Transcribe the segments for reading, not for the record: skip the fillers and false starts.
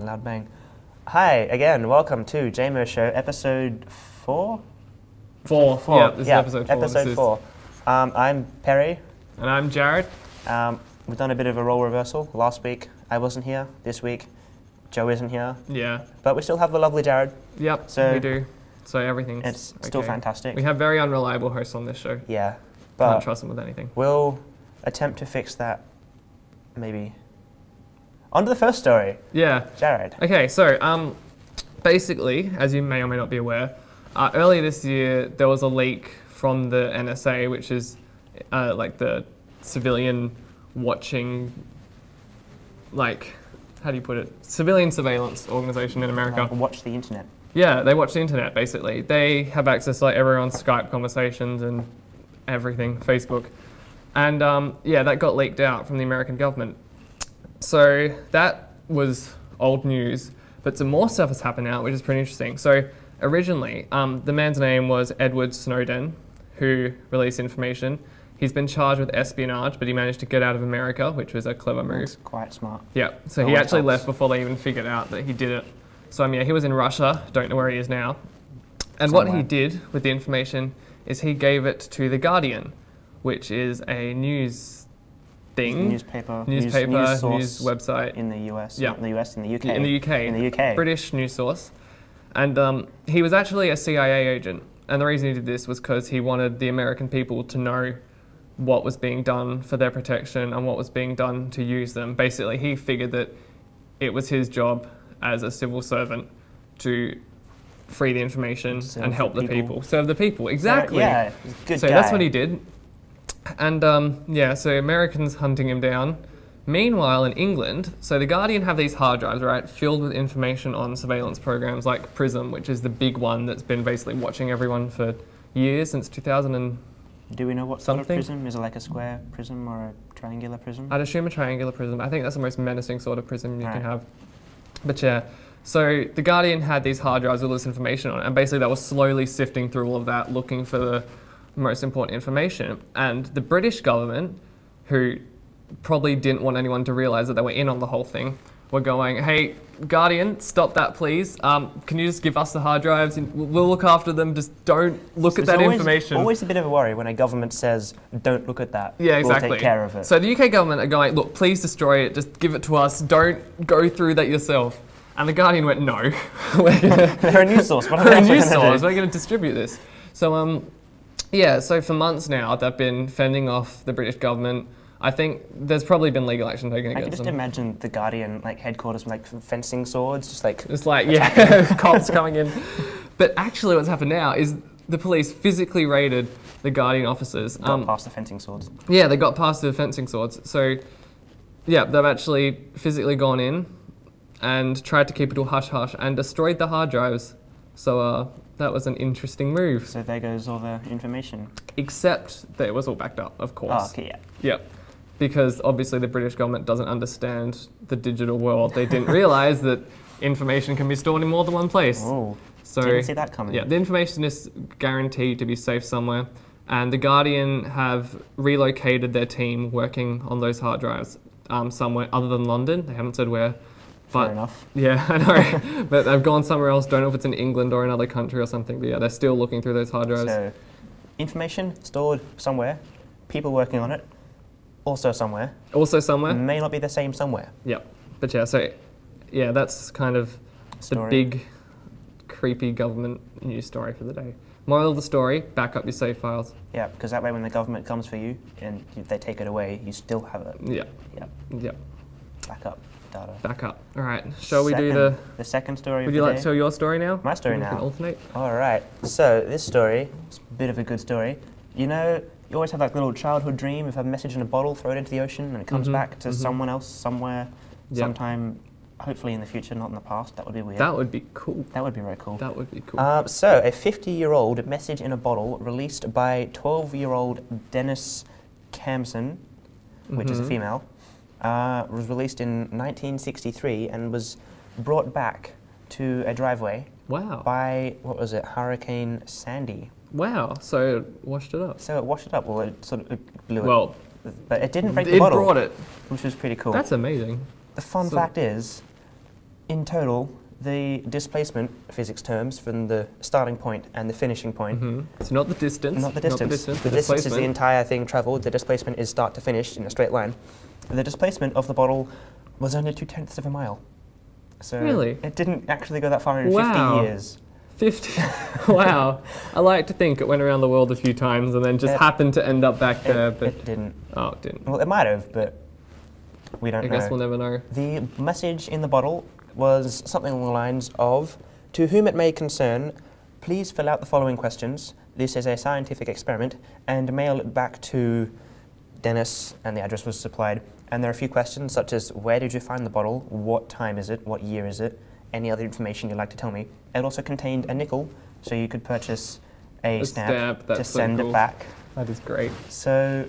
loud bang. Hi again, welcome to JMO Show, episode 4? Four. Yeah, this is episode 4. Episode 4. I'm Perry. And I'm Jared. We've done a bit of a role reversal. Last week, I wasn't here. This week, Joe isn't here. Yeah. But we still have the lovely Jared. Yep, So we do. So everything's It's still fantastic. We have very unreliable hosts on this show. Yeah. Can't But trust them with anything. we'll attempt to fix that, maybe. On to the first story. Yeah. Jared. Okay, so basically, as you may or may not be aware, earlier this year there was a leak from the NSA, which is like the civilian watching, like, how do you put it? Civilian surveillance organization in America. Like, watch the internet. Yeah, they watch the internet basically. They have access to like everyone's Skype conversations and everything, Facebook. And yeah, that got leaked out from the American government. So that was old news, but some more stuff has happened now, which is pretty interesting. So originally, the man's name was Edward Snowden, who released information. He's been charged with espionage, but he managed to get out of America, which was a clever move. That's quite smart. Yeah, so he Always actually helps. left before they even figured out that he did it. So yeah, he was in Russia, don't know where he is now. And what he Somewhere. did with the information is he gave it to The Guardian, which is a news thing. Newspaper, news source website. in the US. Yeah. Not in the US, in the UK. In the UK. In the UK. British news source. And he was actually a CIA agent. And the reason he did this was because he wanted the American people to know what was being done for their protection and what was being done to use them. Basically, he figured that it was his job as a civil servant to free the information Serve and help the the people. people. Serve the people, exactly. Yeah, good So guy. that's what he did. And yeah, so Americans hunting him down. Meanwhile, in England, so The Guardian have these hard drives, right, filled with information on surveillance programs like PRISM, which is the big one that's been basically watching everyone for years, since 2000 and Do we know what sort of something? prism? Is it like a square prism or a triangular prism? I'd assume a triangular prism. I think that's the most menacing sort of prism you can Right. have. But yeah, so The Guardian had these hard drives with all this information on it, and basically they were slowly sifting through all of that, looking for the most important information. And the British government, who probably didn't want anyone to realise that they were in on the whole thing, were going, hey, Guardian, stop that please. Can you just give us the hard drives? We'll look after them, just don't look at that information. Always a bit of a worry when a government says, don't look at that. Yeah, exactly. We'll take care of it. So the UK government are going, look, please destroy it, just give it to us, don't go through that yourself. And The Guardian went, no. We're gonna, They're a news source. What we're a else are we news gonna source, do? we're going to distribute this. So yeah, so for months now, they've been fending off the British government. I think there's probably been legal action taken I can against just them. imagine the Guardian like headquarters with like fencing swords, just like It's like, yeah, cops coming in. But actually what's happened now is the police physically raided the Guardian offices. got past the fencing swords. Yeah, they got past the fencing swords. So, yeah, they've actually physically gone in and tried to keep it all hush-hush and destroyed the hard drives. So that was an interesting move. So there goes all the information. Except that it was all backed up, of course. Oh, okay, yeah. Yep. Because obviously the British government doesn't understand the digital world. They didn't realise that information can be stored in more than one place. Oh, So didn't see that coming. yeah, the information is guaranteed to be safe somewhere. And The Guardian have relocated their team working on those hard drives somewhere other than London. They haven't said where. Fair But enough. yeah, I know. But they've gone somewhere else. Don't know if it's in England or another country or something. But yeah, they're still looking through those hard drives. So, information stored somewhere, people working on it, also somewhere. Also somewhere. May not be the same somewhere. Yep. But yeah, so yeah, that's kind of Story. the big, creepy government news story for the day. Moral of the story, back up your save files. Yeah, because that way when the government comes for you and if they take it away, you still have it. Yeah, Yep, yeah, backup data. back up. All right, shall we do The second story would of you the like day? to tell your story now? My story We can now. alternate. All right. So this story is a bit of a good story. You know, you always have that little childhood dream of a message in a bottle, throw it into the ocean, and it comes Mhm, back to mhm. someone else somewhere, Yep. sometime, hopefully in the future, not in the past. That would be weird. That would be cool. That would be very cool. That would be cool. So, a 50-year-old message in a bottle released by 12-year-old Dennis Kamson, which is a Mhm. female, was released in 1963 and was brought back to a driveway Wow. by, what was it, Hurricane Sandy. Wow. So it washed it up. So it washed it up, well, it sort of blew Well, it. But it didn't break it the bottle, brought it. which was pretty cool. That's amazing. The fun so- fact is, in total, the displacement physics terms from the starting point and the finishing point. So not the distance. Not the distance. The The distance is the entire thing travelled. The displacement is start to finish in a straight line. The displacement of the bottle was only 0.2 of a mile. So Really? it didn't actually go that far in Wow. 50 years. 50. Wow. I like to think it went around the world a few times and then just It- happened to end up back there, but It didn't. oh, it didn't. Well, it might have, but we don't I know. guess we'll never know. The message in the bottle was something along the lines of, "To whom it may concern, please fill out the following questions. This is a scientific experiment, and mail it back to Dennis," and the address was supplied. And there are a few questions such as, where did you find the bottle? What time is it? What year is it? Any other information you'd like to tell me. It also contained a nickel, so you could purchase a stamp to that's so send cool. it back. That is great. So,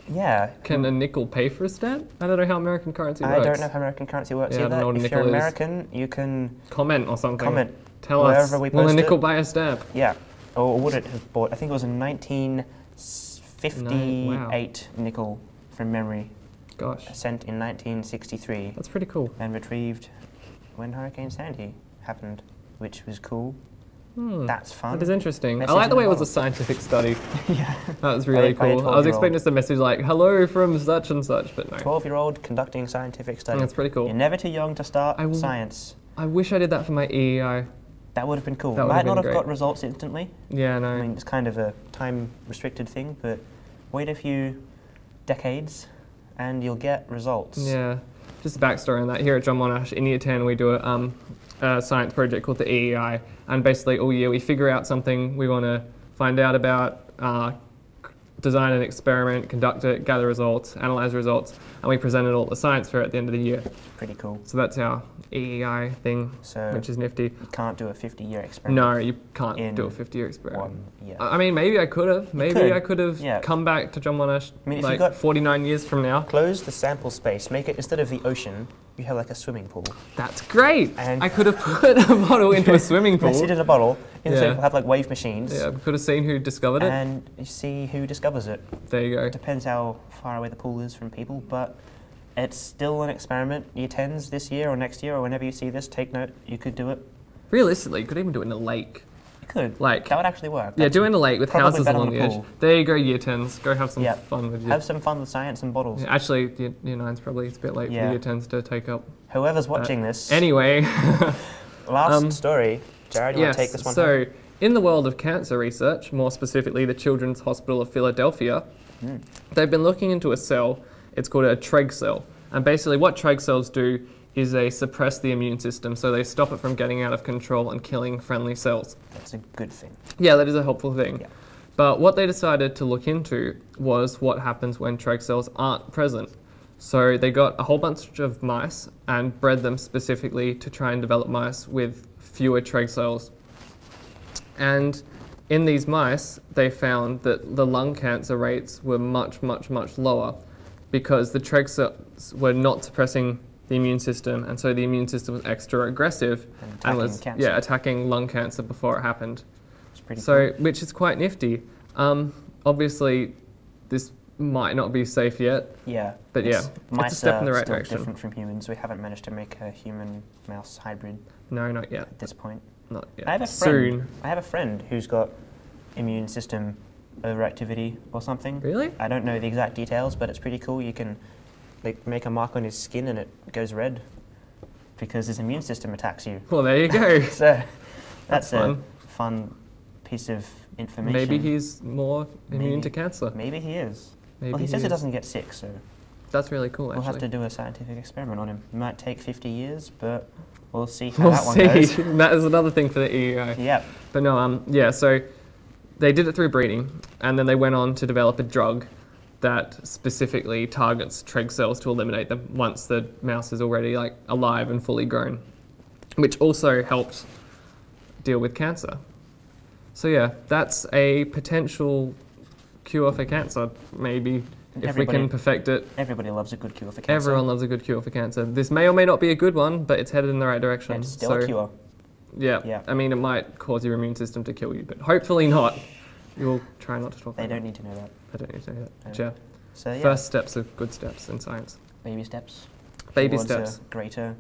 yeah. Can a nickel pay for a stamp? I don't know how American currency I works. don't know how American currency works Yeah, I don't either. know what a If you're nickel is. American, you can Comment or something. comment Tell us. wherever we Will a post nickel it. buy a stamp? Yeah. Or would it have bought? I think it was a 1958 nickel from memory, Gosh, sent in 1963 that's pretty cool. and retrieved when Hurricane Sandy happened, which was cool. Hmm. That's fun. That is interesting. I Message like the in way it the was a bottle. scientific study. Yeah. That was really By a cool. I was 12-year-old. expecting just a message like, hello from such and such, but no. 12-year-old conducting scientific study. That's pretty cool. You're never too young to start I will- science. I wish I did that for my EEI. That would have been cool. That would Might have not been have great. got results instantly. Yeah, no. I mean, it's kind of a time-restricted thing, but wait a few decades and you'll get results. Yeah, just a backstory on that. Here at John Monash, in Year 10, we do a science project called the EEI, and basically all year we figure out something we want to find out about, design an experiment, conduct it, gather results, analyze results, and we present it all at the science fair at the end of the year. Pretty cool. So that's our EEI thing, So which is nifty. you can't do a 50-year experiment. No, you can't In do a 50-year experiment. 1 year. I mean, maybe I could have. Maybe could, I could have yeah. come back to John Monash I mean, if you like got- 49 years from now. Close the sample space. Make it, instead of the ocean, you have like a swimming pool. That's great. And- I could have put a bottle into a swimming pool. Place it in a bottle. In the Yeah. swimming pool, have like wave machines. Yeah, we could have seen who discovered it. And you see who discovers it. There you go. Depends how far away the pool is from people, but it's still an experiment. Year 10s this year or next year or whenever you see this, take note. You could do it. Realistically, you could even do it in a lake. You could. Like, That would actually work. yeah, That's do it in a lake with probably houses better along than the a edge. pool. There you go, Year 10s. Go have some Yeah. fun with Have some fun with science and bottles. Yeah, actually, Year 9's probably it's a bit late Yeah. for the Year 10s to take up. Whoever's watching this, Anyway, last story. Jared, you want to take this one home? so in the world of cancer research, more specifically the Children's Hospital of Philadelphia, Hmm. they've been looking into a cell. It's called a Treg cell. And basically what Treg cells do is they suppress the immune system, so they stop it from getting out of control and killing friendly cells. That's a good thing. Yeah, that is a helpful thing. Yeah. But what they decided to look into was what happens when Treg cells aren't present. So they got a whole bunch of mice and bred them specifically to try and develop mice with fewer Treg cells. And in these mice, they found that the lung cancer rates were much, much, much lower because the Treg cells were not suppressing the immune system, and so the immune system was extra aggressive And and attacking was cancer. attacking lung cancer before it happened. It's pretty So, which is quite nifty. Obviously, this might not be safe yet. cool. Yeah. But It's- yeah, it's a mice step in the are right still direction. different from humans. We haven't managed to make a human-mouse hybrid No, not yet. at this point. Not yet. I have a friend. Soon. I have a friend who's got immune system overactivity or something. Really? I don't know the exact details, but it's pretty cool. You can like make a mark on his skin and it goes red because his immune system attacks you. Well, there you go. So that's a fun. fun piece of information. Maybe he's more immune Maybe. to cancer. Maybe he is. Maybe Well, he says he is. doesn't get sick, so That's really cool, we'll have to actually. do a scientific experiment on him. It might take 50 years, but we'll see how We'll that one see. goes. That is another thing for the EEI. Yep. But no, yeah, so they did it through breeding, and then they went on to develop a drug that specifically targets Treg cells to eliminate them once the mouse is already like alive and fully grown, which also helps deal with cancer. So yeah, that's a potential cure for cancer, maybe, if we can Everybody- perfect it. Everybody loves a good cure for cancer. Everyone loves a good cure for cancer. This may or may not be a good one, but it's headed in the right direction. It's still a cure. Yeah. Yeah. I mean, it might cause your immune system to kill you, but hopefully not. You'll try not to talk They about don't need to know that. I don't need to know that. No. But yeah. So yeah, First steps are good steps in science. baby steps. Baby towards steps. A greater,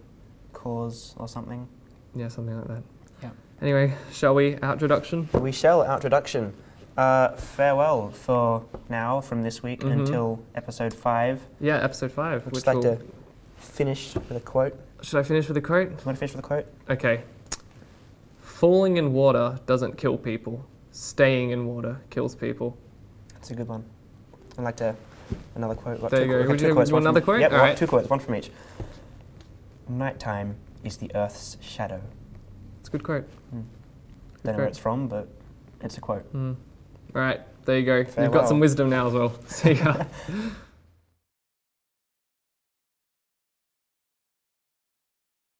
cause or something. Yeah, something like that. Yeah. Anyway, shall we outroduction? We shall outroduction. Farewell for now from this week until episode 5. Yeah, episode 5. I'd just like to finish with a quote. Should I finish with a quote? Do you want to finish with a quote? Okay. Falling in water doesn't kill people. Staying in water kills people. That's a good one. I'd like to another quote. There you go. Would you want another quote? Yep, All right. 2 quotes, one from each. Nighttime is the Earth's shadow. It's a good quote. Don't know where it's from, but it's a quote. All right, there you go. Farewell. You've got some wisdom now as well. See ya.